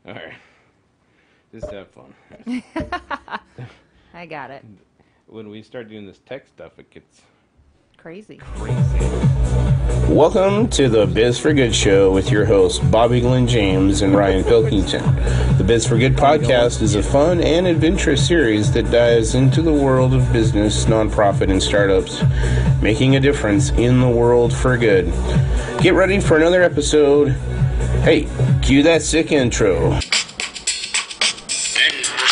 All right. Just have fun. I got it. When we start doing this tech stuff, it gets Crazy. Welcome to the Biz4GoodShow with your hosts Bobby Glenn James and Ryan Pilkington. The Biz4Good podcast is a fun and adventurous series that dives into the world of business, nonprofit, and startups, making a difference in the world for good. Get ready for another episode. Hey, cue that sick intro.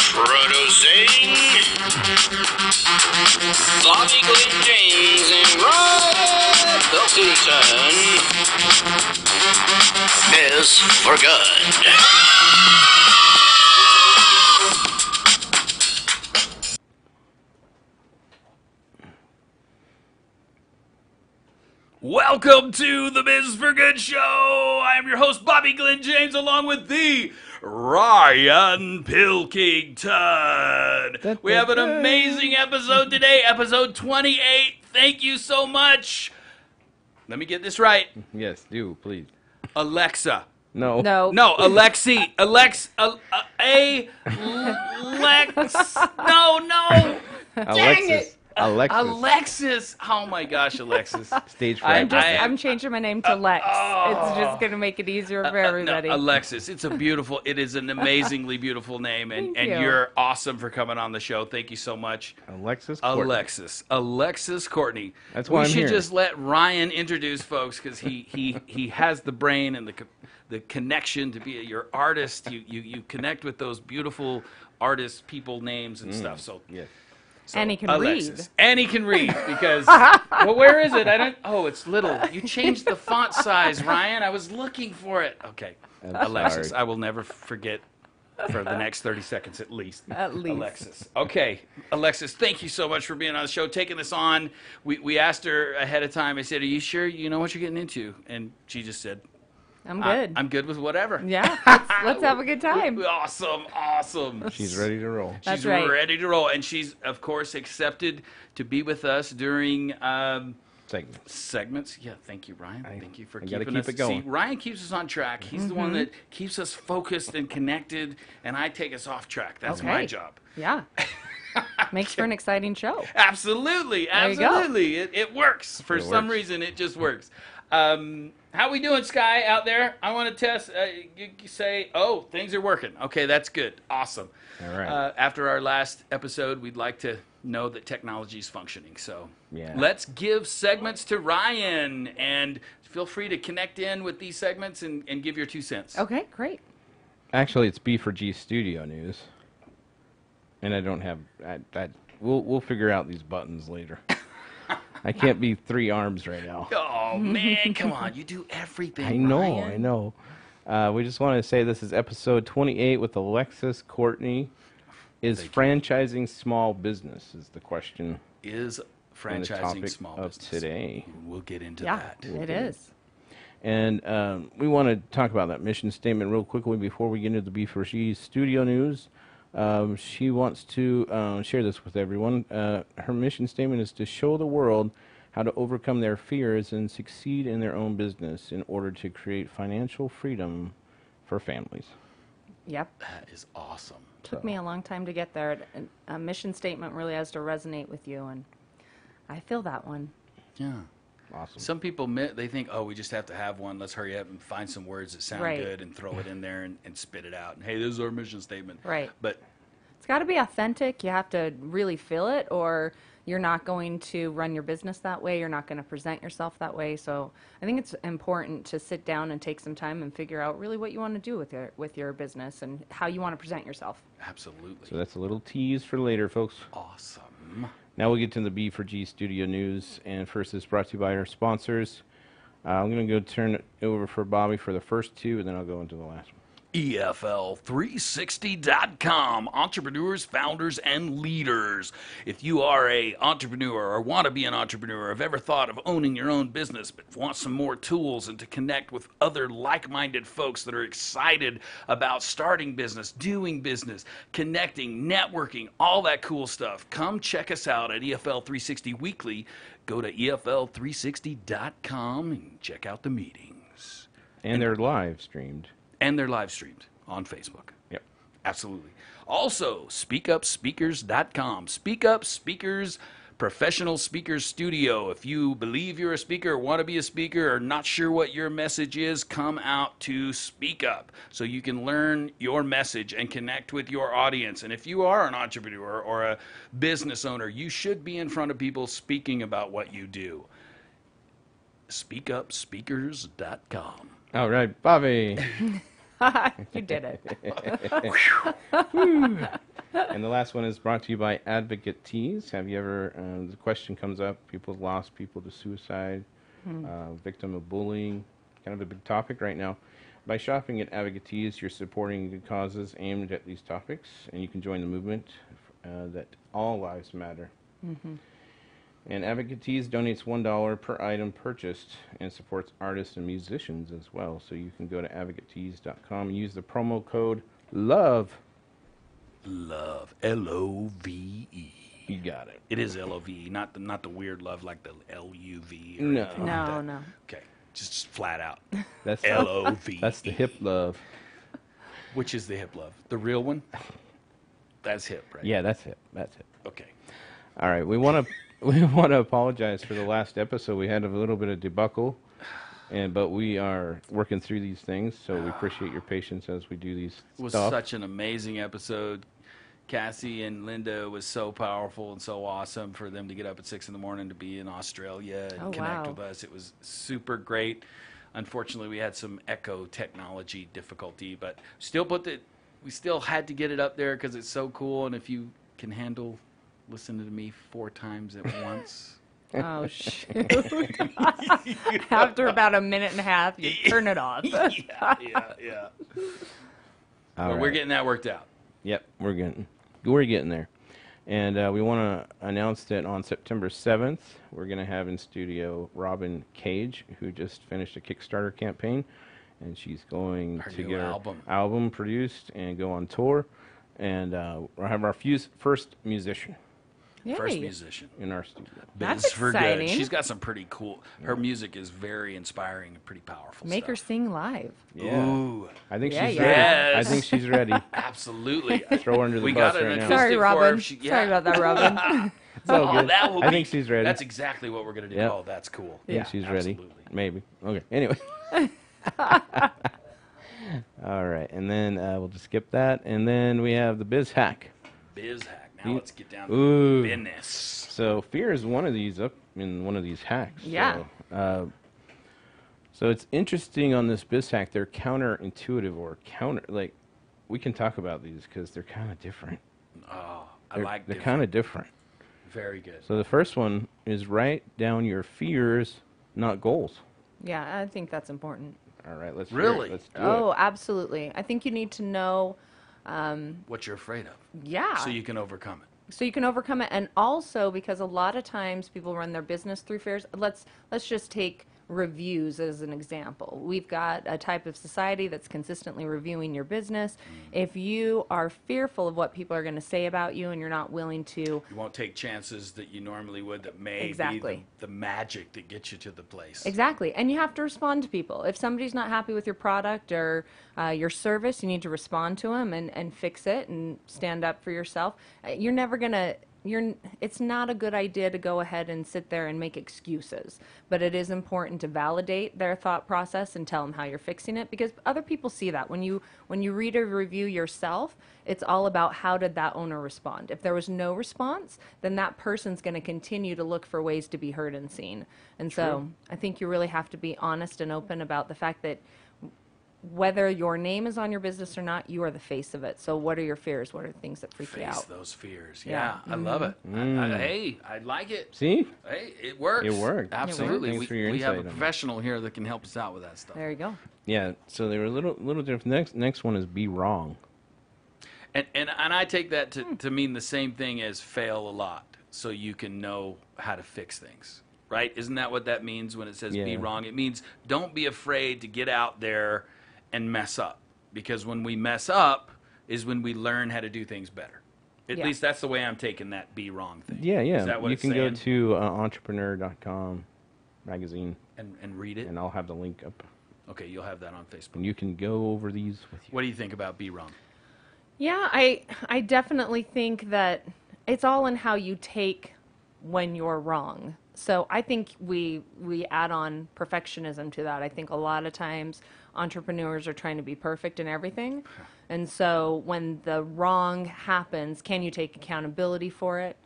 Introducing Bobby Glenn James and Ryan Pilkington. Biz for Good. Welcome to the Biz for Good Show. I am your host, Bobby Glenn James, along with the Ryan Pilkington. We have an amazing episode today, episode 28. Thank you so much. Let me get this right. yes, do please. Alexa. No. No. No, Alexi. Alex. No. Alexis. Alexis. Alexis. Oh my gosh, Alexis. Stage fright. I'm changing my name to Lex. It's just going to make it easier for everybody. No, Alexis, it is an amazingly beautiful name, and Thank you. you're awesome for coming on the show. Thank you so much. Alexis Courtney. Alexis Courtney. That's why we I'm should here. just let Ryan introduce folks because he has the brain and the connection to be your artist. You connect with those beautiful artist people names and stuff. So Yes. so, And he can Alexis. read. And he can read because, well, where is it? It's little. You changed the font size, Ryan. I was looking for it. Okay. Alexis, sorry. I will never forget for the next 30 seconds at least. At least. Alexis. Okay. Alexis, thank you so much for being on the show, taking this on. We asked her ahead of time. I said, are you sure you know what you're getting into? And she just said, I'm good. I'm good with whatever. Yeah, let's have a good time. Awesome. She's ready to roll. That's She's right. ready to roll. And she's, of course, accepted to be with us during segments. Yeah, thank you, Ryan. Thank you for I gotta keeping keep us. it going. See, Ryan keeps us on track. He's the one that keeps us focused and connected, and I take us off track. That's my Okay. job. Yeah. Makes for an exciting show. Absolutely. you go. Absolutely. It works. For It some works. reason, it just works. How we doing, Sky, out there? I want to test. You say, oh, things are working. Okay, that's good. Awesome. All right. After our last episode, we'd like to know that technology is functioning. So Yeah. let's give segments to Ryan, and feel free to connect in with these segments and give your 2 cents. Okay, great. Actually, it's B4G Studio News. And I don't have that. We'll figure out these buttons later. I can't be 3 arms right now. Oh, man, come on. You do everything, I know, Ryan. I know. We just want to say this is episode 28 with Alexis Courtney. Is franchising small business is the question Is and the franchising topic small of business? today. We'll get into Yeah, that. it is. And we want to talk about that mission statement real quickly before we get into the B4G studio news. She wants to share this with everyone. Her mission statement is to show the world how to overcome their fears and succeed in their own business in order to create financial freedom for families. Yep. That is awesome. Took me a long time to get there. A mission statement really has to resonate with you, and I feel that one. Yeah. Awesome. Some people, they think, oh, we just have to have one. Let's hurry up and find some words that sound Right. good and throw it in there and spit it out. And, hey, this is our mission statement. Right. But It's got to be authentic. You have to really feel it, or you're not going to run your business that way. You're not going to present yourself that way. So I think it's important to sit down and take some time and figure out really what you want to do with your business and how you want to present yourself. absolutely. So that's a little tease for later, folks. Awesome. Now we'll get to the B4G studio news. And first, it's brought to you by our sponsors. I'm going to go turn it over for Bobby for the first 2, and then I'll go into the last one. EFL360.com, entrepreneurs, founders, and leaders. If you are a entrepreneur or want to be an entrepreneur, have ever thought of owning your own business but want some more tools and to connect with other like-minded folks that are excited about starting business, doing business, connecting, networking, all that cool stuff, come check us out at EFL360 Weekly. Go to EFL360.com and check out the meetings. And they're live streamed. And they're live streamed on Facebook. Yep. Absolutely. Also, speakupspeakers.com. Speak Up Speakers Professional Speakers Studio. If you believe you're a speaker, want to be a speaker, or not sure what your message is, come out to Speak Up so you can learn your message and connect with your audience. And if you are an entrepreneur or a business owner, you should be in front of people speaking about what you do. Speakupspeakers.com. All right, Bobby. You did it. And the last one is brought to you by Advocate Tees. Have you ever, the question comes up, people lost people to suicide, victim of bullying, kind of a big topic right now. By shopping at Advocate Tees, you're supporting good causes aimed at these topics, and you can join the movement that all lives matter. And Advocate Tees donates $1 per item purchased and supports artists and musicians as well. So you can go to advocatetees.com and use the promo code LOVE. Love. L-O-V-E. You got it. It is L-O-V-E, not the weird love like the L-U-V. Or No. anything like No, that. no. Okay, just flat out. That's L-O-V-E. That's the hip love. Which is the hip love? The real one? That's hip, right? Yeah, that's hip. That's it. Okay. All right, we want to apologize for the last episode. We had a little bit of debacle, but we are working through these things, so we appreciate your patience as we do these It was stuff. such an amazing episode. Cassie and Linda was so powerful and so awesome for them to get up at 6 a.m. to be in Australia and Oh, connect wow. with us. It was super great. Unfortunately, we had some echo technology difficulty, but we still had to get it up there because it's so cool. And if you can handle listening to me 4 times at once. Oh, shoot. After about a minute and a half, you turn it off. yeah. All But we're right. getting that worked out. Yep, we're getting there. And we want to announce that on September 7th, we're going to have in studio Robin Cage, who just finished a Kickstarter campaign, and she's going Her to new get album. her album produced and go on tour. And we'll have our first musician First Yay. musician. in our studio. That's Biz for Good. exciting. She's got some pretty cool. Her music is very inspiring and pretty powerful. Make her stuff. sing live. Yeah. Ooh, I think Yeah, she's yeah. ready. Yes. I think she's ready. absolutely. Throw her under the we bus got an right now. acoustic Sorry, for her Robin. if she- Sorry yeah. about that, Robin. It's all Oh, good. that will I be- think she's ready. That's exactly what we're gonna do. Yep. Oh, that's cool. I think she's ready. absolutely. Maybe. Okay. Anyway. All right, and then we'll just skip that, and then we have the Biz Hack. Biz Hack. Now You- let's get down to Ooh. business. So fear is one of these up in one of these hacks. Yeah. So it's interesting on this Biz Hack. They're counterintuitive or like we can talk about these because they're kind of different. Oh, I They're, like they're different. kind of different. Very good. So the first one is write down your fears, not goals. Yeah, I think that's important. All right, let's hear Really? it. Let's do Oh, it. absolutely. I think you need to know, What you're afraid of, yeah. so you can overcome it. So you can overcome it, and also because a lot of times people run their business through fears. Let's just take reviews as an example. We've got a type of society that's consistently reviewing your business. If you are fearful of what people are going to say about you and you're not willing to, You won't take chances that you normally would. That may Exactly. be the magic that gets you to the place. exactly, and you have to respond to people. If somebody's not happy with your product or your service, you need to respond to them and fix it and stand up for yourself. You're never going to it's not a good idea to go ahead and sit there and make excuses, but it is important to validate their thought process and tell them how you're fixing it, because other people see that. When you read a review yourself, it's all about how did that owner respond. If there was no response, then that person's going to continue to look for ways to be heard and seen. And so I think you really have to be honest and open about the fact that whether your name is on your business or not, you are the face of it. So what are your fears? What are the things that freak you Face out? those fears. Yeah. Yeah, I love it. Hey, I like it. See? Hey, it works. It worked. Absolutely. Thanks for your we have insight a on that. professional here that can help us out with that stuff. There you go. Yeah. So they were a little different. Next one is be wrong. And I take that to mean the same thing as fail a lot, so you can know how to fix things. Right? Isn't that what that means when it says be Yeah. wrong? It means don't be afraid to get out there and mess up, because when we mess up is when we learn how to do things better. At Yeah. least that's the way I'm taking that be wrong thing. Yeah, yeah. Is that what You it's can saying? go to entrepreneur.com magazine, and read it. and I'll have the link up. Okay, you'll have that on Facebook. And you can go over these with you. What do you think about Be Wrong? Yeah, I definitely think that it's all in how you take when you're wrong. So I think we add on perfectionism to that. I think a lot of times entrepreneurs are trying to be perfect in everything. And so when the wrong happens, can you take accountability for it?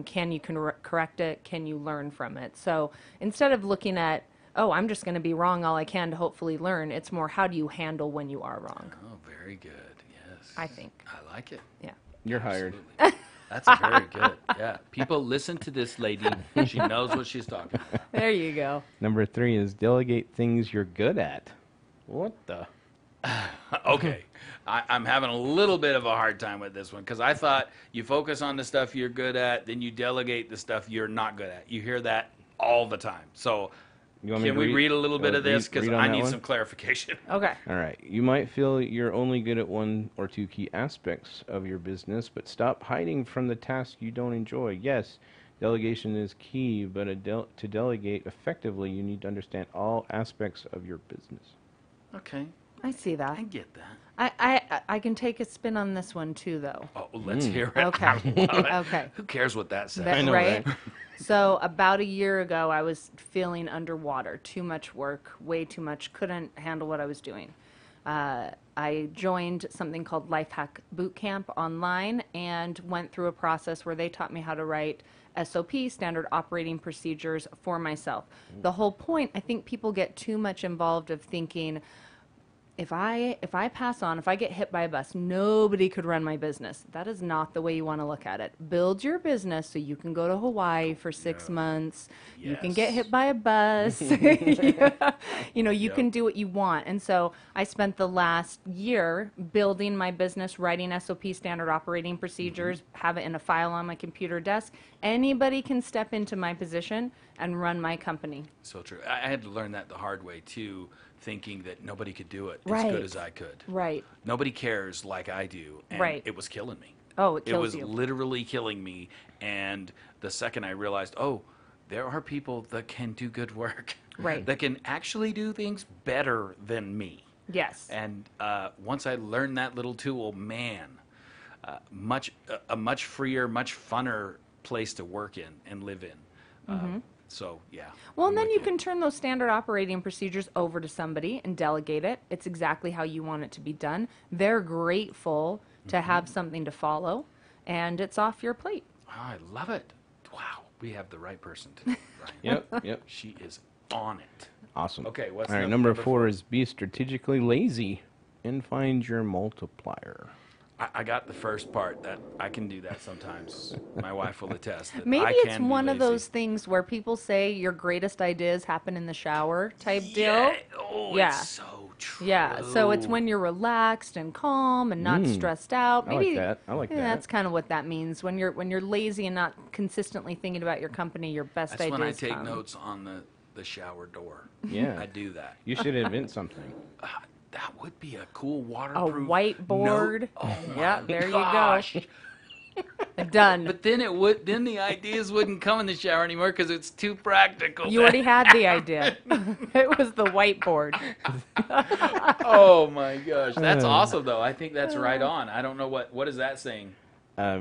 Can you correct it? Can you learn from it? So instead of looking at, oh, I'm just going to be wrong all I can to hopefully learn, it's more, how do you handle when you are wrong? Oh, very good. Yes. I think. I like it. Yeah. You're hired. Absolutely. That's very good. Yeah. People, listen to this lady. She knows what she's talking about. There you go. Number 3 is delegate things you're good at. What the? Okay. I'm having a little bit of a hard time with this one because I thought you focus on the stuff you're good at, then you delegate the stuff you're not good at. You hear that all the time. So You want me can to we read a little bit of this? Because read on I that need one? some clarification. Okay. All right. You might feel you're only good at 1 or 2 key aspects of your business, but stop hiding from the tasks you don't enjoy. Yes, delegation is key, but to delegate effectively, you need to understand all aspects of your business. Okay. I see that. I get that. I can take a spin on this one too, though. Oh, let's hear it. Okay. I love it. Okay. Who cares what that says? That- know, right? right? So about a year ago, I was feeling underwater, too much work, way too much, couldn't handle what I was doing. I joined something called Life Hack Bootcamp online and went through a process where they taught me how to write SOP, standard operating procedures, for myself. The whole point, I think people get too much involved of thinking, if I pass on, if I get hit by a bus, nobody could run my business. That is not the way you want to look at it. Build your business so you can go to Hawaii for 6 months. You can get Yes. hit by a bus. You can do what you want. And so I spent the last year building my business, writing SOP, standard operating procedures, have it in a file on my computer desk. Anybody can step into my position and run my company. So true. I had to learn that the hard way too, thinking that nobody could do it as Right. good as I could. Right. Nobody cares like I do. And Right. it was killing me. Oh, it It kills was you. literally killing me. And the second I realized, oh, there are people that can do good work. Right. That can actually do things better than me. Yes. And once I learned that little tool, man, a much freer, much funner place to work in and live in. So, yeah. Well, I'm and then with you can turn those standard operating procedures over to somebody and delegate it. It's exactly how you want it to be done. They're grateful to have something to follow, and it's off your plate. Oh, I love it. Wow. We have the right person today, Ryan. Yep. She is on it. Awesome. Okay, what's All right, number number 4 is be strategically lazy and find your multiplier. I got the first part that I can do that sometimes. My wife will attest that Maybe I it's can be one of lazy. those things where people say your greatest ideas happen in the shower type deal. Yeah. Oh, Yeah. it's so true. Yeah, so it's when you're relaxed and calm and not stressed out. I like Maybe that. I like that. That's kind of what that means. When you're lazy and not consistently thinking about your company, your best That's ideas when I take come. notes on the shower door. Yeah. I do that. You should invent something. That would be a cool A waterproof whiteboard. note. Oh Yeah, my there gosh. you go. Done. But then then the ideas wouldn't come in the shower anymore because it's too practical. You already had the idea. It was the whiteboard. Oh my gosh, that's awesome though. I think that's right on. I don't know what is that saying.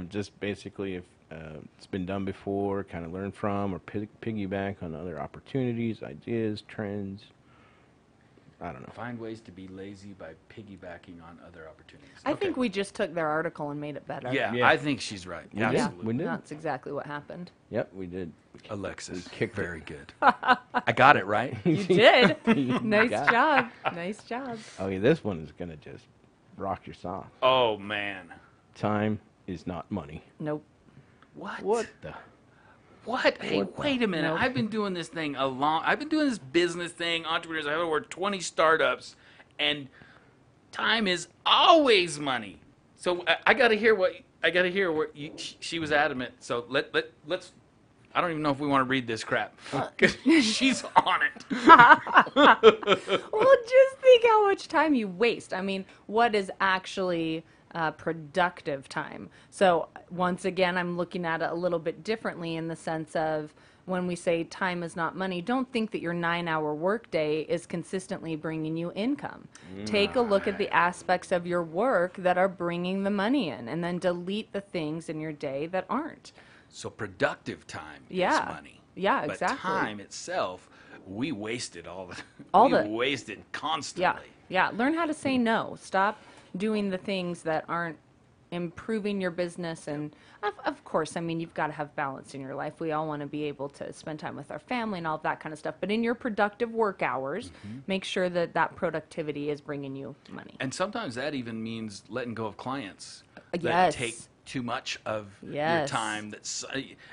Just basically, if it's been done before, kind of learn from or piggyback on other opportunities, ideas, trends. I don't know. Find ways to be lazy by piggybacking on other opportunities. I Okay. think we just took their article and made it better. Yeah, Yeah. I think she's right. did. Absolutely. We did. That's exactly what happened. Yep, we did. Alexis, kicked it. very good. I got it right. You did. Nice got it. job. Nice job. Okay, this one is gonna just rock your socks. Oh man. Time is not money. Nope. What? the? What? Hey, wait a minute. Nope. I've been doing this thing I've been doing this business thing, entrepreneurs. I have over 20 startups, and time is always money. So I got to hear what she was adamant. So let's. I don't even know if we want to read this crap because she's on it. Well, just think how much time you waste. I mean, what is actually productive time? So once again, I'm looking at it a little bit differently in the sense of when we say time is not money, don't think that your 9-hour workday is consistently bringing you income. Take a look at the aspects of your work that are bringing the money in, and then delete the things in your day that aren't. So productive time Yeah. is money. Yeah, But exactly. time itself, we waste it all All we waste it constantly. Yeah. Learn how to say no. Stop doing the things that aren't improving your business. And of course, I mean, you've got to have balance in your life. We all want to be able to spend time with our family and all of that kind of stuff. But in your productive work hours, make sure that that productivity is bringing you money. And sometimes that even means letting go of clients that Yes. take too much of your Yes. time.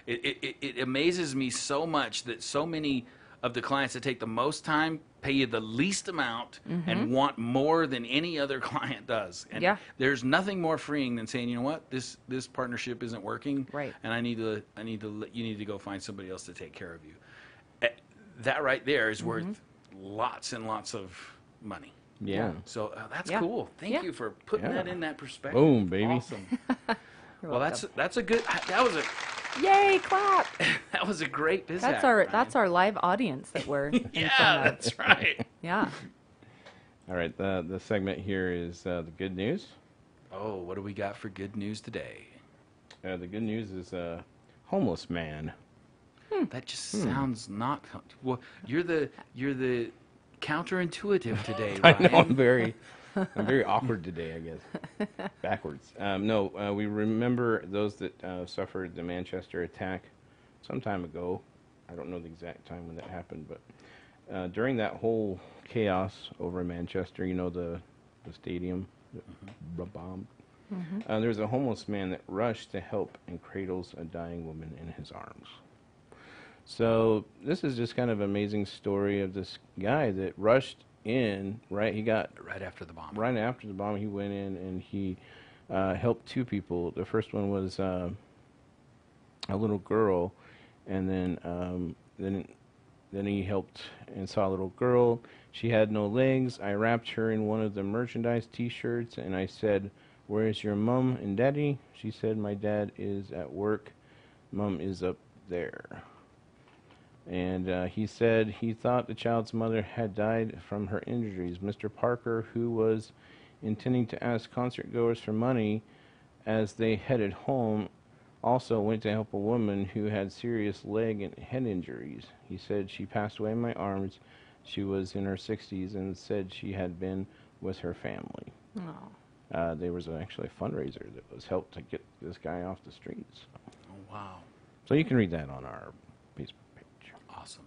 It amazes me so much that so many of the clients that take the most time pay you the least amount and want more than any other client does. And Yeah. there's nothing more freeing than saying, you know what, this partnership isn't working, Right. and you need to go find somebody else to take care of you. That right there is worth lots and lots of money. Yeah. So that's Yeah. cool. Thank Yeah. you for putting Yeah. that in that perspective. Boom, baby. Awesome. You're Well, welcome. that's a good. That was a Yay, clap. that was a great Biz That's Hack, our Ryan. that's our live audience that we're in Yeah, front of. that's right. Yeah. All right. The segment here is the good news. Oh, what do we got for good news today? The good news is a homeless man. That just sounds not well. You're the counterintuitive today, I Ryan. know I'm very awkward today, I guess. Backwards. No, we remember those that suffered the Manchester attack some time ago. I don't know the exact time when that happened, but during that whole chaos over in Manchester, you know, the stadium that bombed. There was a homeless man that rushed to help and cradles a dying woman in his arms. So this is just kind of an amazing story of this guy that rushed in, right? He got Right after the bomb. right after the bomb. He went in and he helped two people. The first one was a little girl, and then he helped and saw a little girl. She had no legs. I wrapped her in one of the merchandise T-shirts, and I said, "Where's your mom and daddy?" She said, "My dad is at work. Mom is up there." And he said he thought the child's mother had died from her injuries. Mr. Parker, who was intending to ask concert goers for money as they headed home, also went to help a woman who had serious leg and head injuries. He said she passed away in my arms. She was in her 60s and said she had been with her family. Oh. There was actually a fundraiser that was helped to get this guy off the streets. Oh, wow. So you can read that on our Facebook page. Awesome.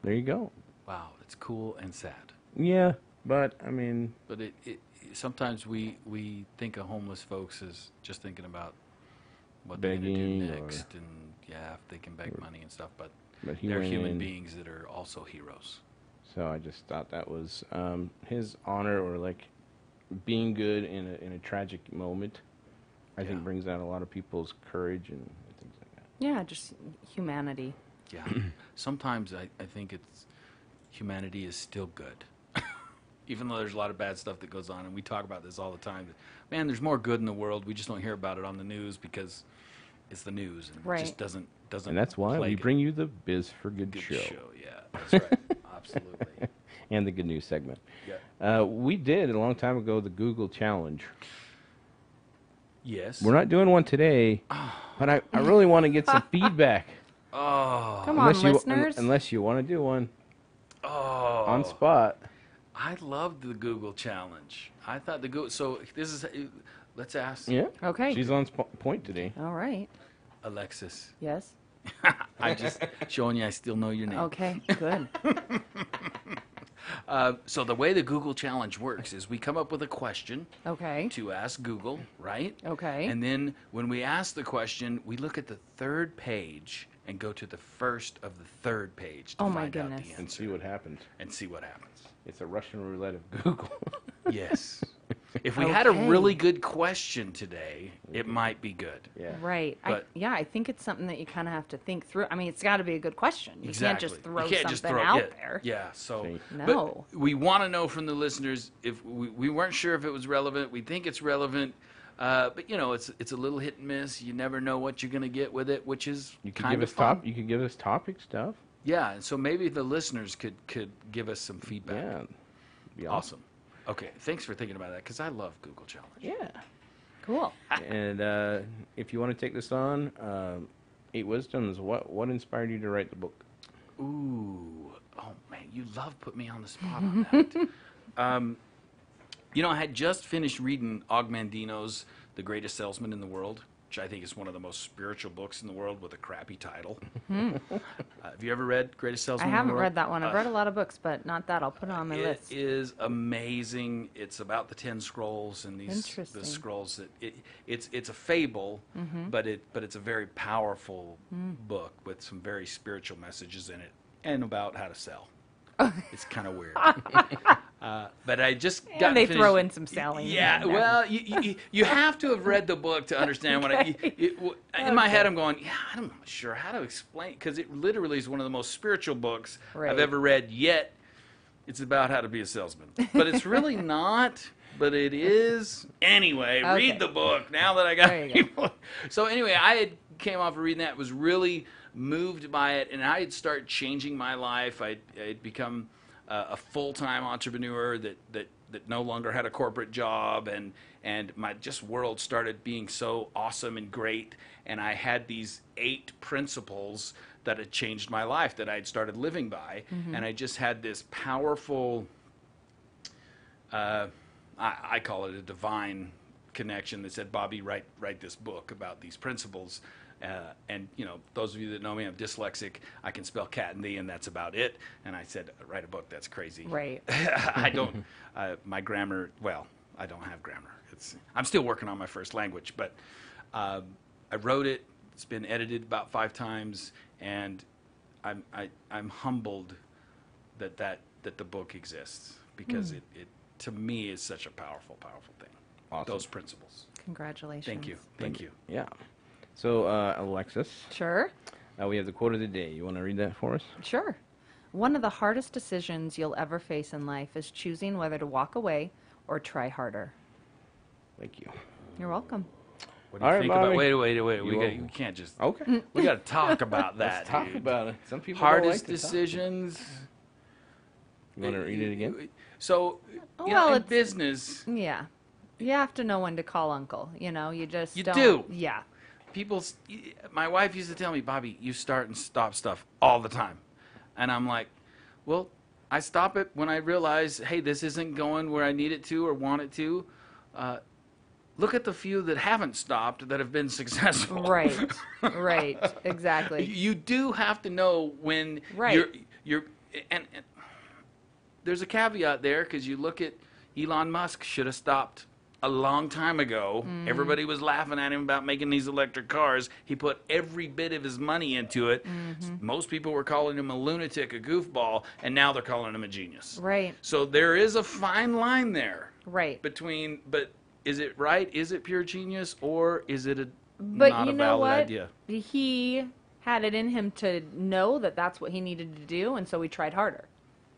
There you go. Wow. It's cool and sad. Yeah, but I mean, But it sometimes we think of homeless folks as just thinking about what they're going to Begging do or- next, and yeah, if they can beg money and stuff. But he they're went human in, beings that are also heroes. So I just thought that was his honor, or like being good in a tragic moment. I think Yeah. brings out a lot of people's courage and things like that. Yeah, just humanity. Yeah. Sometimes I think humanity is still good. Even though there's a lot of bad stuff that goes on, and we talk about this all the time. Man, there's more good in the world. We just don't hear about it on the news because it's the news, and Right. it just doesn't. And that's why we plague it. bring you the Biz for Good, Good show. Yeah, that's right. Absolutely. And the good news segment. Yeah. We did a long time ago the Google challenge. Yes. We're not doing one today, but I really want to get some feedback. Oh. Come on, Unless you listeners. unless you want to do one Oh. on spot. I loved the Google challenge. I thought the Google. So this is. Let's ask Yeah. Okay. She's on point today. All right. Alexis. Yes. I just showing you I still know your name. Okay. Good. So the way the Google challenge works is we come up with a question Okay. to ask Google, right? Okay. And then when we ask the question, we look at the third page and go to the first of the third page to Oh, my find out goodness. the And answer see what happens. and see what happens. It's a Russian roulette of Google. Yes. If we had a Okay. really good question today, it might be good. Yeah. Right. But- I think it's something that you kind of have to think through. I mean, it's got to be a good question. You can't just throw You can't something just throw out it. there. Yeah. So, See. No. but we want to know from the listeners if we weren't sure if it was relevant. We think it's relevant, But you know, it's a little hit and miss. You never know what you're going to get with it, which is You could kind give of us fun. You could give us topic stuff. Yeah, and so maybe the listeners could give us some feedback. Yeah. Be Awesome. Okay, thanks for thinking about that because I love Google Challenge. Yeah. Cool. And if you want to take this on, 8 Wisdoms, what inspired you to write the book? Ooh, oh man, you love putting me on the spot on that. You know, I had just finished reading Og Mandino's The Greatest Salesman in the World, which I think is one of the most spiritual books in the world with a crappy title. Have you ever read Greatest I Salesman in the haven't World? read that one. I've read a lot of books, but not that. I'll put it on my list. It is amazing. It's about the 10 scrolls and these Interesting. the scrolls that it's a fable, but it's a very powerful book with some very spiritual messages in it and about how to sell. It's kind of weird. But I just got And they finished- throw in some selling. Yeah, well, you have to have read the book to understand what in my head I'm going, yeah, I'm not sure how to explain, because it literally is one of the most spiritual books Right. I've ever read, yet it's about how to be a salesman. But it's really not, but it is. Anyway, Okay. read the book now that I got There you go. So anyway, I came off of reading that, was really moved by it, and I had started changing my life. I'd become a full-time entrepreneur that no longer had a corporate job, and my just world started being so awesome and great, and I had these 8 principles that had changed my life that I had started living by, and I just had this powerful, I call it a divine connection that said, Bobby, write this book about these principles. And, you know, those of you that know me, I'm dyslexic. I can spell cat and thee, and that's about it. And I said, write a book. That's crazy. Right. I don't, my grammar, well, I don't have grammar. I'm still working on my first language, but I wrote it. It's been edited about 5 times, and I'm humbled that the book exists, because it to me is such a powerful thing. Awesome. Those principles. Congratulations. Thank you. Yeah. So, Alexis, Sure. we have the quote of the day. You want to read that for us? Sure. One of the hardest decisions you'll ever face in life is choosing whether to walk away or try harder. Thank you. You're welcome. What do you All right, think about? Bobby. Wait. You We can't just. Okay. We got to talk about that. Let's talk dude. about it. Some people Hardest don't like to talk. decisions. You want to read it again? So, Oh, you well, know, in it's- business, Yeah. You have to know when to call uncle. You know, you just You don't. do. Yeah. my wife used to tell me, Bobby, you start and stop stuff all the time. And I'm like, well, I stop it when I realize, hey, this isn't going where I need it to or want it to. Look at the few that haven't stopped that have been successful. Right. Right. Exactly. You do have to know when Right. you're and there's a caveat there, because you look at Elon Musk should have stopped a long time ago. Everybody was laughing at him about making these electric cars. He put every bit of his money into it. Most people were calling him a lunatic, a goofball, and now they're calling him a genius. Right. So there is a fine line there Right. between, but is it right? Is it pure genius, or is it But not you a know valid what? idea? He had it in him to know that that's what he needed to do, and so he tried harder.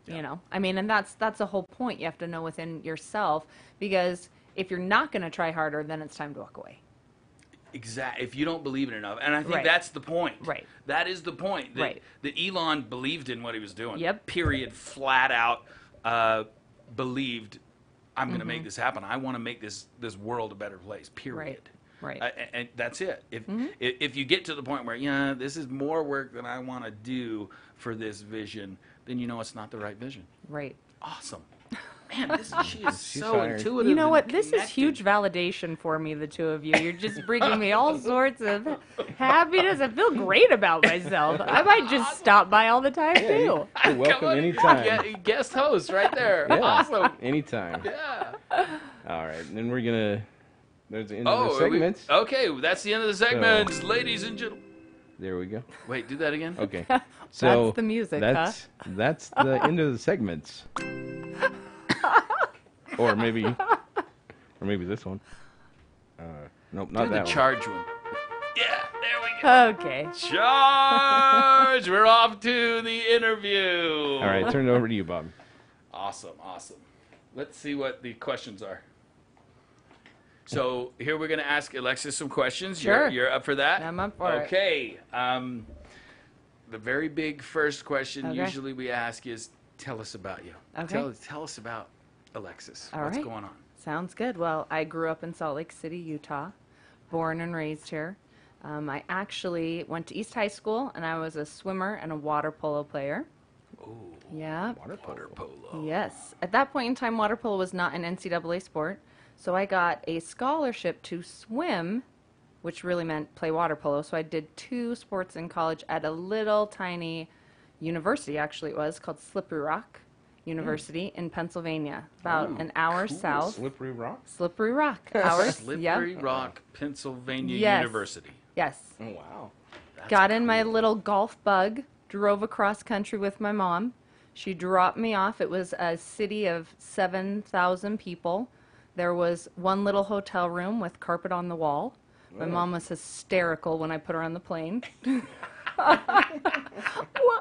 You know, I mean, and that's the whole point. You have to know within yourself, because if you're not going to try harder, then it's time to walk away. Exactly. If you don't believe it enough, and I think Right. that's the point. Right. That is the point. That, Right. that Elon believed in what he was doing. Yep. Period. Flat out believed, I'm going to make this happen. I want to make this world a better place. Period. Right. And that's it. If you get to the point where, yeah, this is more work than I want to do for this vision, then you know it's not the right vision. Right. Awesome. Man, she is so fired. intuitive. You know and what? This is connected. huge validation for me, the two of you. You're just bringing me all sorts of happiness. I feel great about myself. I might just stop by all the time, too. You're Come welcome on, anytime. Guest host right there. Yeah. Awesome. Anytime. Yeah. All right. And then we're going to, there's the end Oh, of the segments. okay, that's the end of the segments, ladies and gentlemen. There we go. Wait, do that again. Okay. So That's the music, that's the end of the segments. or maybe this one. Nope, not Do the that one. charge one. Yeah, there we go. Okay. Charge! We're off to the interview. All right, turn it over to you, Bob. Awesome. Let's see what the questions are. So here we're going to ask Alexis some questions. Sure. You're up for that? I'm up for it. Okay. The very big first question Okay. usually we ask is, tell us about you. Okay. Tell us about Alexis. All What's right. going on? Sounds good. Well, I grew up in Salt Lake City, Utah, born and raised here. I actually went to East High School, and I was a swimmer and a water polo player. Oh, Yeah. water polo. Yes. At that point in time, water polo was not an NCAA sport, so I got a scholarship to swim, which really meant play water polo. So I did 2 sports in college at a little tiny university, actually it was, called Slippery Rock University in Pennsylvania, about an hour south. Slippery Rock? Slippery Rock. Hours. Slippery Rock, Pennsylvania Yes. University. Yes. Oh, wow. Got in my little golf bug, drove across country with my mom. She dropped me off. It was a city of 7,000 people. There was one little hotel room with carpet on the wall. My mom was hysterical when I put her on the plane. Well,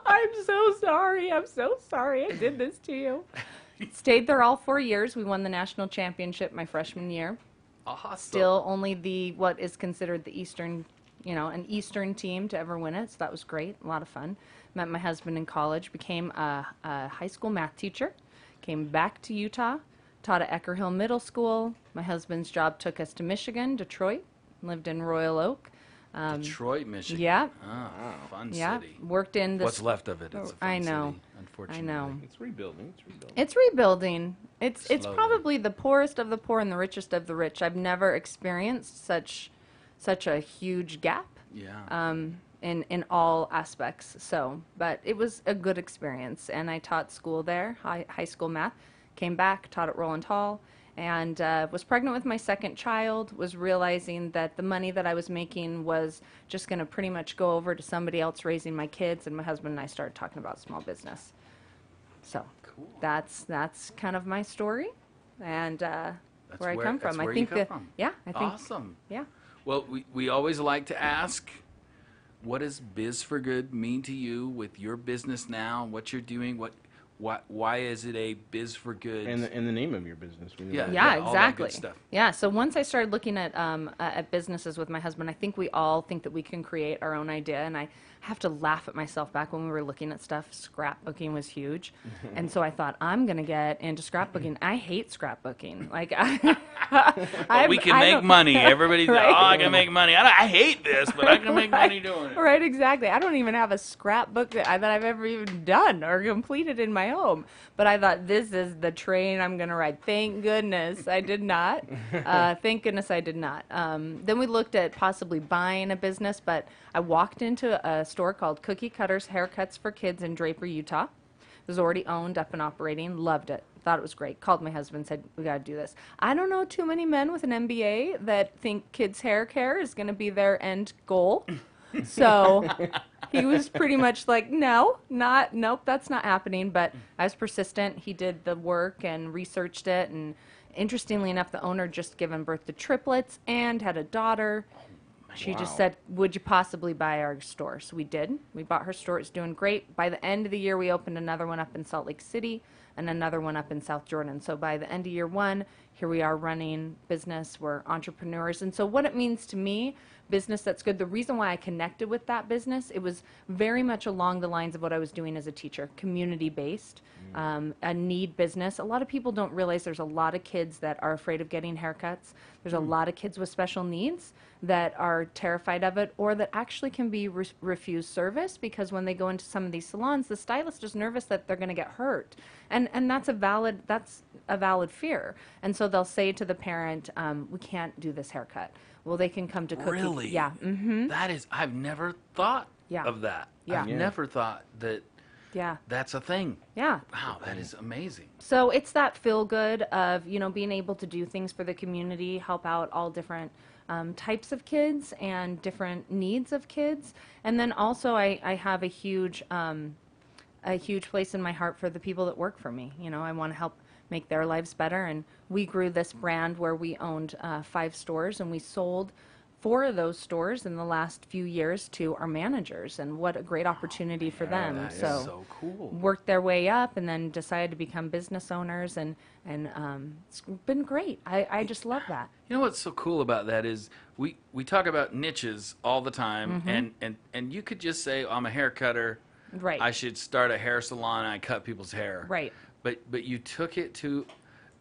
I'm so sorry. I'm so sorry I did this to you. Stayed there all 4 years. We won the national championship my freshman year. Awesome. Still only the what is considered the Eastern, an Eastern team to ever win it. So that was great, a lot of fun. Met my husband in college, became a high school math teacher, came back to Utah, taught at Ecker Hill Middle School. My husband's job took us to Michigan, Detroit, lived in Royal Oak. Detroit, Michigan. Yeah. Ah, fun Yeah, city. worked in this. What's left of it? It's a fun I know. city, unfortunately. I know. It's rebuilding. It's rebuilding. It's rebuilding. It's Slowly. probably the poorest of the poor and the richest of the rich. I've never experienced such a huge gap. Yeah. In all aspects. So, but it was a good experience, and I taught school there, high school math. Came back, taught at Roland Hall, and was pregnant with my second child. Was realizing that the money that I was making was just going to pretty much go over to somebody else raising my kids, and my husband and I started talking about small business. So, Cool. that's kind of my story, and where I come that's from. where I think you come that from. yeah, I think Awesome. yeah. Well, we always like to ask, what does Biz for Good mean to you with your business now? What you're doing? Why is it a Biz for Good? And the name of your business. We know Yeah. that. Yeah, all that good exactly. stuff. Yeah, so once I started looking at businesses with my husband, I think we all think that we can create our own idea, and I have to laugh at myself. Back when we were looking at stuff, scrapbooking was huge, and so I thought, I'm gonna get into scrapbooking. I hate scrapbooking. Like, we can make money. Everybody's Right. I can make money. I hate this, but I can make money doing it. Right, exactly. I don't even have a scrapbook that I've ever even done or completed in my home. But I thought, this is the train I'm going to ride. Thank goodness I did not. Thank goodness I did not. Then we looked at possibly buying a business, but I walked into a store called Cookie Cutters Haircuts for Kids in Draper, Utah. It was already owned, up and operating. Loved it. Thought it was great. Called my husband, said, we got to do this. I don't know too many men with an MBA that think kids' hair care is going to be their end goal. So he was pretty much like, nope, that's not happening. But I was persistent. He did the work and researched it. And interestingly enough, the owner just given birth to triplets and had a daughter. She just said, would you possibly buy our store? So we did. We bought her store. It's doing great. By the end of the year, we opened another one up in Salt Lake City and another one up in South Jordan. So by the end of year 1, here we are running business. We're entrepreneurs. And so what it means to me, business that's good, the reason why I connected with that business, it was very much along the lines of what I was doing as a teacher, community-based, a need business. A lot of people don't realize there's a lot of kids that are afraid of getting haircuts. There's a lot of kids with special needs that are terrified of it, or that actually can be refused service because when they go into some of these salons, the stylist is nervous that they're going to get hurt, and that's a valid fear. And so they'll say to the parent, "We can't do this haircut." Well, they can come to Cookie. Really? Yeah. Mm-hmm. That is, I've never thought Yeah. of that. Yeah. I've Yeah. never thought that Yeah. that's a thing. Yeah. Wow, that is amazing. So it's that feel good of, being able to do things for the community, help out all different types of kids and different needs of kids. And then also I have a huge place in my heart for the people that work for me. I want to help make their lives better. And we grew this brand where we owned 5 stores, and we sold 4 of those stores in the last few years to our managers, and what a great opportunity for them. That is So so cool. worked their way up and then decided to become business owners, and it's been great. I just love that. You know what's so cool about that is we talk about niches all the time, and you could just say, I'm a hair cutter. Right. I should start a hair salon and I cut people's hair. Right. But you took it to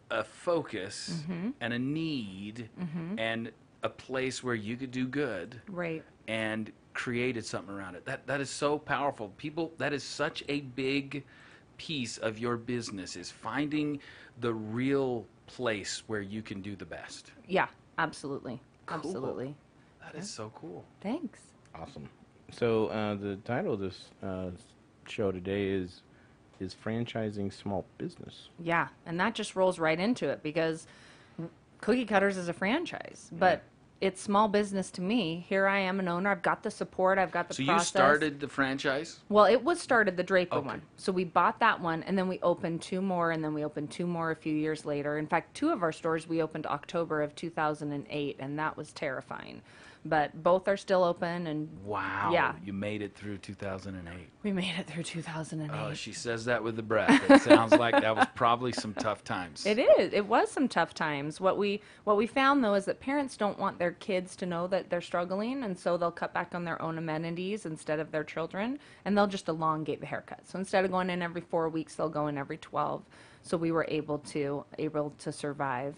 a focus and a need and a place where you could do good. Right. And created something around it. That is so powerful. People, that is such a big piece of your business, is finding the real place where you can do the best. Yeah, absolutely. Cool. Absolutely. That is so cool. Thanks. Awesome. So the title of this show today is franchising small business. Yeah, and that just rolls right into it, because Cookie Cutters is a franchise, but it's small business to me. Here I am, an owner. I've got the support. I've got the So process. you started the franchise? Well, it was started the Draper Okay. one. So we bought that one, and then we opened 2 more, and then we opened 2 more a few years later. In fact, 2 of our stores we opened October of 2008, and that was terrifying. But both are still open, and Wow. Yeah. You made it through 2008. we made it through 2008. Oh, she says that with the breath. It sounds like that was probably some tough times. It is. It was some tough times. What we found, though, is that parents don't want their kids to know that they're struggling, and so they'll cut back on their own amenities instead of their children, and they'll just elongate the haircut. So instead of going in every 4 weeks, they'll go in every 12. So we were able to survive.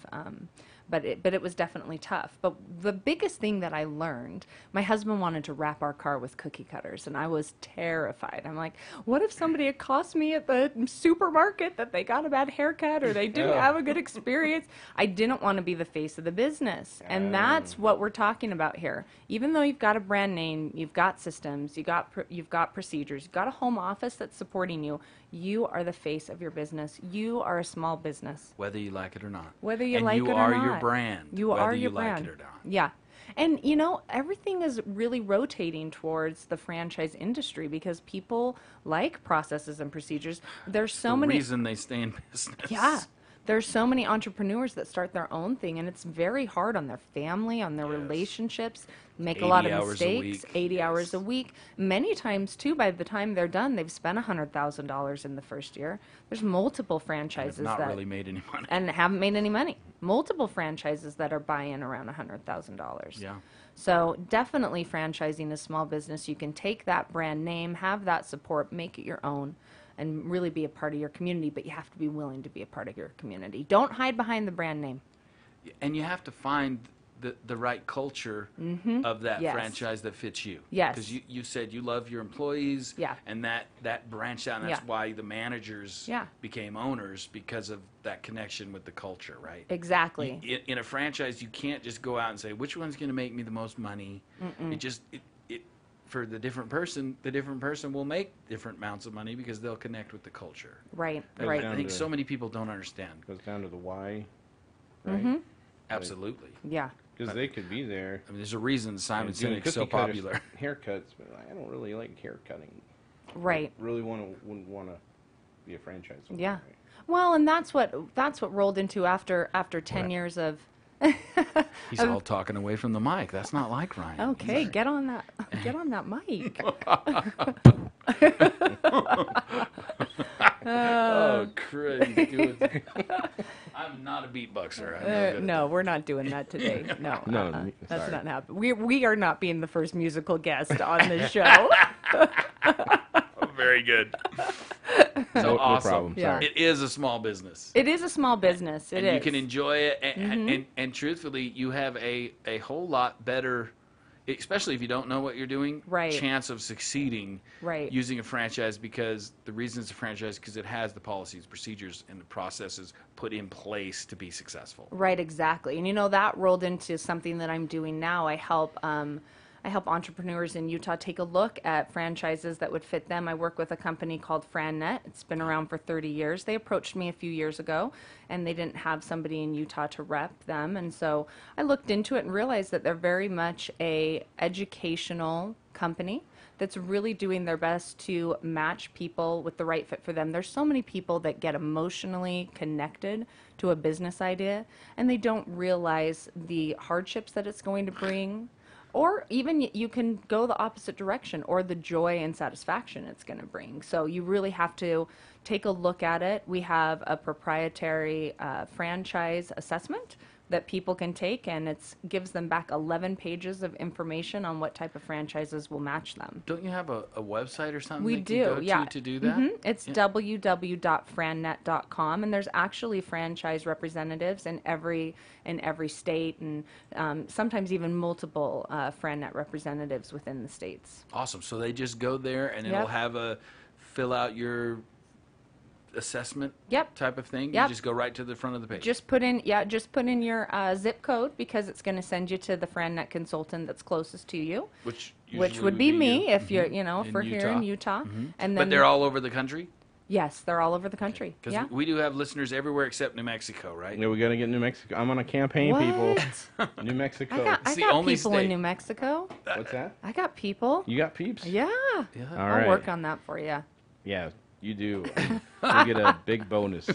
But it was definitely tough. But the biggest thing that I learned, my husband wanted to wrap our car with cookie cutters, and I was terrified. I'm like, what if somebody accosts me at the supermarket that they got a bad haircut or they didn't have a good experience? I didn't want to be the face of the business. And that's what we're talking about here. Even though you've got a brand name, you've got systems, you've got procedures, you've got a home office that's supporting you, you are the face of your business. You are a small business. Whether you like it or not. Whether you and like you it or are not. your brand. You whether are your you brand. like it or not. Yeah. And, you know, everything is really rotating towards the franchise industry because people like processes and procedures. There's so the many. reason they stay in business. Yeah. There's so many entrepreneurs that start their own thing, and it's very hard on their family, on their relationships, make a lot of 80 hours a mistakes, week. 80 Yes. hours a week. Many times, too, by the time they're done, they've spent $100,000 in the first year. There's multiple franchises Not that really made any money. and haven't made any money. Multiple franchises that are buying around $100,000. Yeah. So definitely franchising a small business. You can take that brand name, have that support, make it your own, and really be a part of your community, but you have to be willing to be a part of your community. Don't hide behind the brand name. And you have to find the right culture of that Yes. franchise that fits you. Yes. Because you said you love your employees. Yeah. And that branched out, and that's Yeah. why the managers Yeah. became owners, because of that connection with the culture, right? Exactly. In a franchise, you can't just go out and say, which one's going to make me the most money? For the different person will make different amounts of money because they'll connect with the culture. Right, Goes right. down I think to- so many people don't understand. Goes down to the why, right? Absolutely. Yeah. Because they could be there. I mean, there's a reason Simon and doing Sinek's so cookie cutters, popular. Haircuts, but I don't really like hair cutting. Right. Really wouldn't want to be a franchise owner, Yeah. right? Well, and that's what rolled into after 10 Right. years of He's all talking away from the mic. That's not like Ryan. okay, get on that mic. Oh, crazy. I'm not a beatboxer. I'm no good at No, we're not doing that today. No, No, that's sorry. not happening. We are not being the first musical guest on the show. that. Very good. So No awesome. problem. Yeah. Sorry. It is a small business. It is a small business. It and is. you can enjoy it. And truthfully, you have a whole lot better, especially if you don't know what you're doing, Right. chance of succeeding Right. using a franchise, because the reason it's a franchise because it has the policies, procedures, and the processes put in place to be successful. Right, exactly. And you know, that rolled into something that I'm doing now. I help entrepreneurs in Utah take a look at franchises that would fit them. I work with a company called FranNet. It's been around for 30 years. They approached me a few years ago, and they didn't have somebody in Utah to rep them. And so I looked into it and realized that they're very much a educational company that's really doing their best to match people with the right fit for them. There's so many people that get emotionally connected to a business idea, and they don't realize the hardships that it's going to bring, Or even you can go the opposite direction, or the joy and satisfaction it's going to bring. So you really have to take a look at it. We have a proprietary franchise assessment that people can take, and it gives them back 11 pages of information on what type of franchises will match them. Don't you have a website or something We they do, can go yeah. to do that? It's www.frannet.com, and there's actually franchise representatives in every state, and sometimes even multiple Frannet representatives within the states. Awesome. So they just go there, and Yep. it'll have a fill out your assessment Yep. type of thing. Yep. You just go right to the front of the page. Just put in your zip code, because it's going to send you to the Frannet consultant that's closest to you, which would be me you. if you're, if In we're here in Utah. Utah. And then, But they're all over the country? yes, they're all over the country. Because Yeah. we do have listeners everywhere except New Mexico, right? Yeah, we got to get New Mexico. I'm on a campaign, people. New Mexico. I It's the got only people state. in New Mexico. What's that? I got people. You got peeps? Yeah. All I'll right. work on that for you. Yeah, you do. You get a big bonus.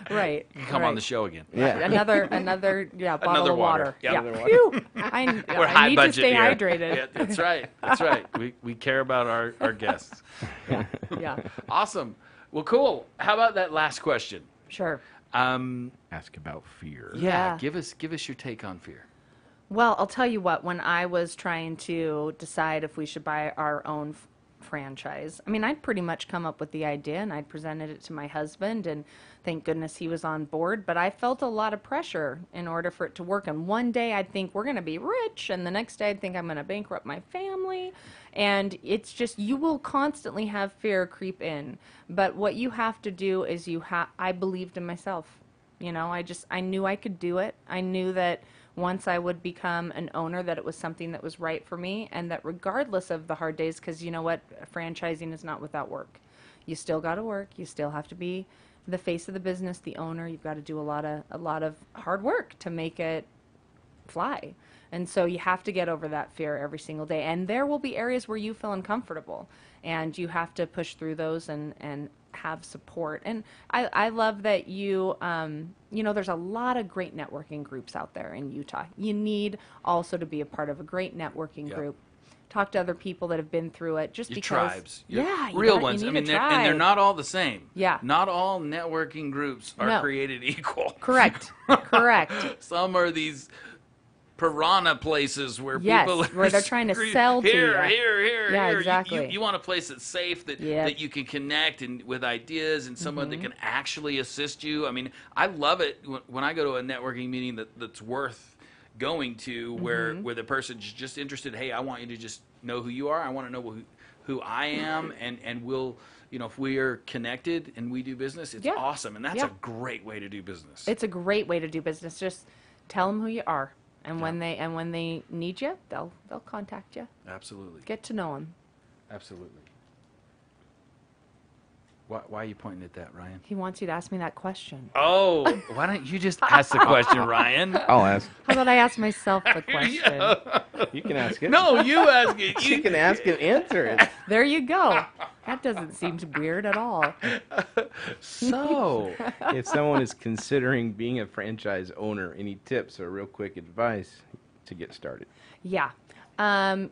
Right. You can come on the show again. Yeah. Another bottle Another of water. water. Yeah. Yeah. Another Phew. I We're high need budget to stay here. hydrated. Yeah, that's right. That's right. We care about our guests. Yeah. Awesome. Well, cool. How about that last question? Sure. Ask about fear. Yeah. Give us your take on fear. Well, I'll tell you what, when I was trying to decide if we should buy our own franchise, I mean, I'd pretty much come up with the idea, and I'd presented it to my husband, and thank goodness he was on board, but I felt a lot of pressure in order for it to work. And one day I'd think we're going to be rich, and the next day I'd think I'm going to bankrupt my family. And it's just, you will constantly have fear creep in. But what you have to do is I believed in myself. I knew I could do it. I knew that once I would become an owner, that it was something that was right for me, and that regardless of the hard days, because you know what, franchising is not without work. You still got to work. You still have to be the face of the business, the owner. You've got to do a lot of hard work to make it fly. And so you have to get over that fear every single day. And there will be areas where you feel uncomfortable, and you have to push through those and have support. And I love that there's a lot of great networking groups out there in Utah. You need also to be a part of a great networking group. Talk to other people that have been through it. Just Your because, tribes. yeah, Real ones. I mean, they're not all the same. Yeah. Not all networking groups are No. created equal. Correct. Correct. Some are these piranha places where Yes, people where they're trying to sell to here, you. Here. Yeah, You- exactly. You want a place that's safe, that Yep. that you can connect and with ideas, and someone that can actually assist you. I mean, I love it when I go to a networking meeting that's worth going to, where the person's just interested. Hey, I want you to just know who you are. I want to know who I am, and we'll, if we are connected and we do business, it's Yeah. awesome, and that's Yeah. a great way to do business. It's a great way to do business. Just tell them who you are. And when they need you, they'll contact you. Absolutely. Get to know them. Absolutely. Why are you pointing at that, Ryan? He wants you to ask me that question. Oh, why don't you just ask the question, Ryan? I'll ask. How about I ask myself the question? You can ask it. No, you ask it. You can ask and answer it. There you go. That doesn't seem weird at all. So, if someone is considering being a franchise owner, any tips or real quick advice to get started? Yeah.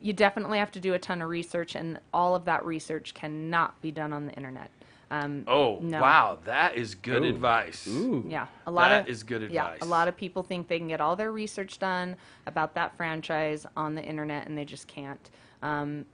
You definitely have to do a ton of research, and all of that research cannot be done on the internet. Oh, No. wow. That is good Ooh. advice. Ooh. Yeah, That is good Yeah, advice. a lot of people think they can get all their research done about that franchise on the internet, and they just can't.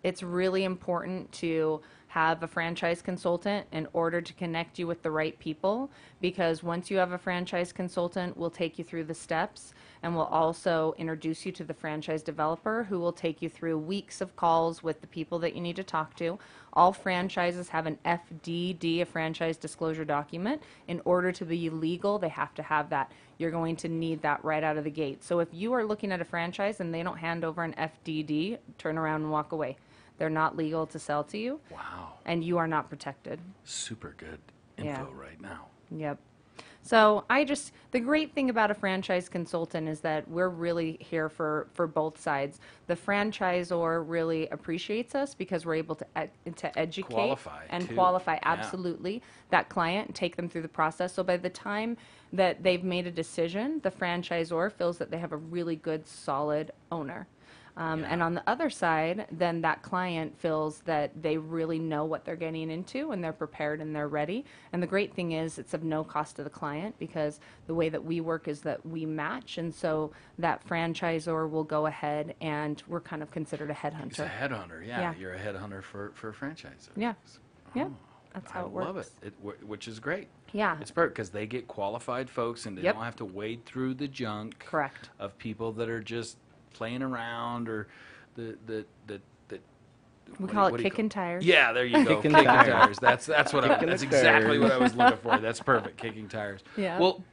It's really important to have a franchise consultant in order to connect you with the right people, because once you have a franchise consultant, we'll take you through the steps, and we'll also introduce you to the franchise developer, who will take you through weeks of calls with the people that you need to talk to. All franchises have an FDD, a franchise disclosure document. In order to be legal, they have to have that. You're going to need that right out of the gate. So if you are looking at a franchise and they don't hand over an FDD, turn around and walk away. They're not legal to sell to you. Wow. And you are not protected. Super good info Yeah. right now. Yep. So the great thing about a franchise consultant is that we're really here for both sides. The franchisor really appreciates us because we're able to educate Qualify, and too. qualify Yeah. absolutely that client and take them through the process. So by the time that they've made a decision, the franchisor feels that they have a really good, solid owner. And on the other side, then that client feels that they really know what they're getting into and they're prepared and they're ready. And the great thing is it's of no cost to the client because the way that we work is that we match. And so that franchisor will go ahead and we're kind of considered a headhunter. It's a headhunter, yeah. Yeah. You're a headhunter for franchisors. Yeah. Yeah. Oh, That's how I it works. love it, which is great. Yeah. It's perfect because they get qualified folks and they Yep. don't have to wade through the junk Correct. of people that are just playing around or the We what call do it you kicking tires. Yeah, there you go. Kicking Kicking tires. tires. That's exactly what I was looking for. That's perfect. Kicking tires. Yeah. Well,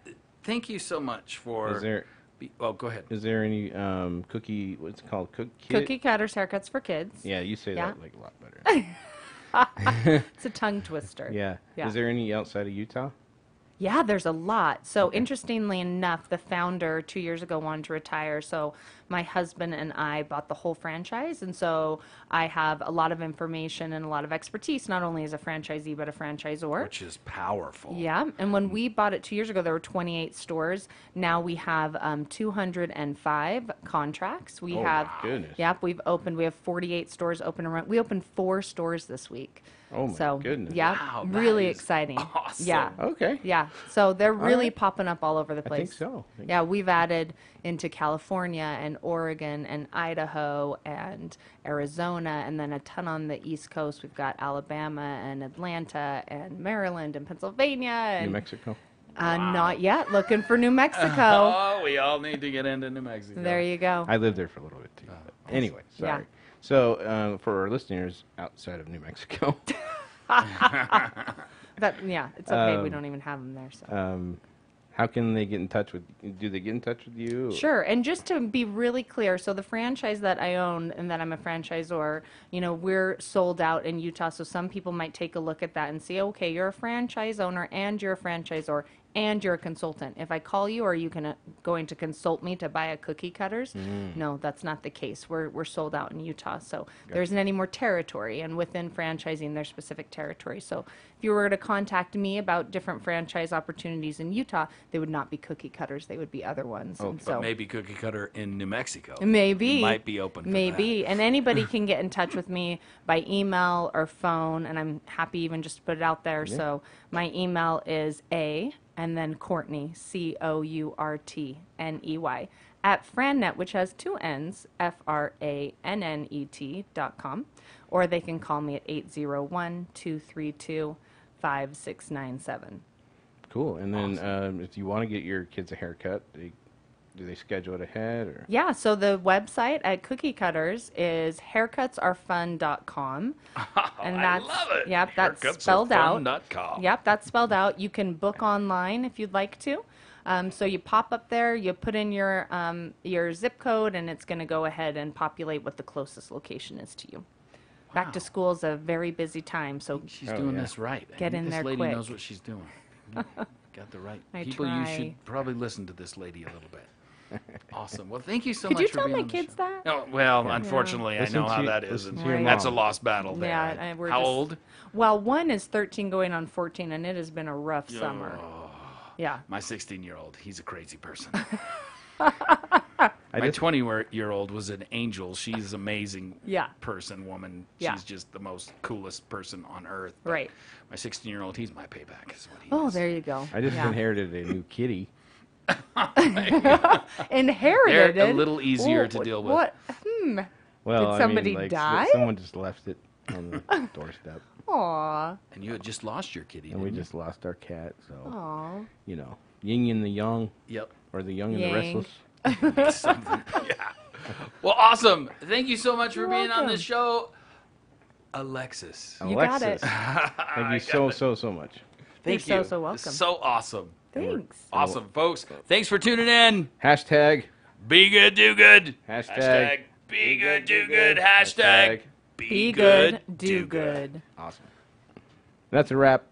thank you so much for. Is there Oh, go ahead. is there any cookie? What's it called? Cookie cutters, haircuts for kids. Yeah, you say Yeah. that like a lot better. It's a tongue twister. Yeah. Yeah. Is there any outside of Utah? Yeah, there's a lot. So interestingly enough, the founder 2 years ago wanted to retire. So my husband and I bought the whole franchise. And so I have a lot of information and a lot of expertise, not only as a franchisee, but a franchisor. Which is powerful. Yeah. And when we bought it 2 years ago, there were 28 stores. Now we have 205 contracts. We Oh, have, my goodness. Yep, we have 48 stores open around. We opened 4 stores this week. Oh, my So, goodness. yeah, Wow, that really is exciting. awesome. Yeah. Okay. Yeah, so they're really right. popping up all over the I place. think so. Yeah, we've added into California and Oregon and Idaho and Arizona, and then a ton on the East Coast. We've got Alabama and Atlanta and Maryland and Pennsylvania. And, New Mexico. Not yet. Looking for New Mexico. Oh, we all need to get into New Mexico. There you go. I lived there for a little bit too. But anyway, Yeah. sorry. So for our listeners outside of New Mexico, Yeah, it's okay. We don't even have them there. So. how can they get in touch with? Do they get in touch with you? Sure. And just to be really clear, so the franchise that I own and that I'm a franchisor, we're sold out in Utah. So some people might take a look at that and see, okay, you're a franchise owner and you're a franchisor and you're a consultant. If I call you, are you going to consult me to buy a cookie cutters? No, that's not the case. We're sold out in Utah. So there isn't any more territory. And within franchising, there's specific territory. So if you were to contact me about different franchise opportunities in Utah, they would not be cookie cutters. They would be other ones. And But maybe Cookie Cutter in New Mexico. Maybe. Might be open for Maybe. that. And anybody can get in touch with me by email or phone, and I'm happy even just to put it out there. So my email is and then Courtney, COURTNEY, at Frannet, which has 2 N's, FRANNET.com, or they can call me at 801-232-5697. Cool. And then if you want to get your kids a haircut, do they schedule it ahead or? Yeah, so the website at Cookie Cutters is haircutsaretfun.com. And I love it. Yep, that's spelled out. Haircutsaretfun.com. Yep, that's spelled out. You can book online if you'd like to. So you pop up there, you put in your zip code, and it's going to go ahead and populate what the closest location is to you. Back to school is a very busy time, so She's doing yeah. this right. Get in This there lady quick. knows what she's doing. Got the right I people. You try. should probably listen to this lady a little bit. Awesome. Well, thank you so Could much you for tell being my on the kids show. that? No, well, unfortunately, Listen I know to how you- that is. listen And to your that's a mom. lost battle there. Yeah, we're How just- old? Well, one is 13 going on 14, and it has been a rough summer. Yeah. My 16-year-old, he's a crazy person. I My just- 20-year-old was an angel. She's an amazing Yeah. woman. Yeah. She's just the most coolest person on earth. But Right. My 16-year-old, he's my payback. Is what he Oh, is. there you go. I just Yeah. inherited a new kitty. Inherited They're a it? little easier Oh, to deal with. What? Well, Did somebody I mean, like, die? Someone just left it on the doorstep, Aw. And you had just lost your kitty, and we didn't you? just lost our cat. So Aw. yin and the yang, Yep. or the young and Yang. the restless. Something. Yeah. Well, awesome. Thank you so much for You're being on welcome. this show, Alexis. You got Alexis, it. thank you so much. Thank You're you. so welcome. So awesome. Thanks. Awesome, folks. Thanks for tuning in. Hashtag. Be good, do good. Hashtag. Be good, do good. Hashtag Be good, do good. Awesome. That's a wrap.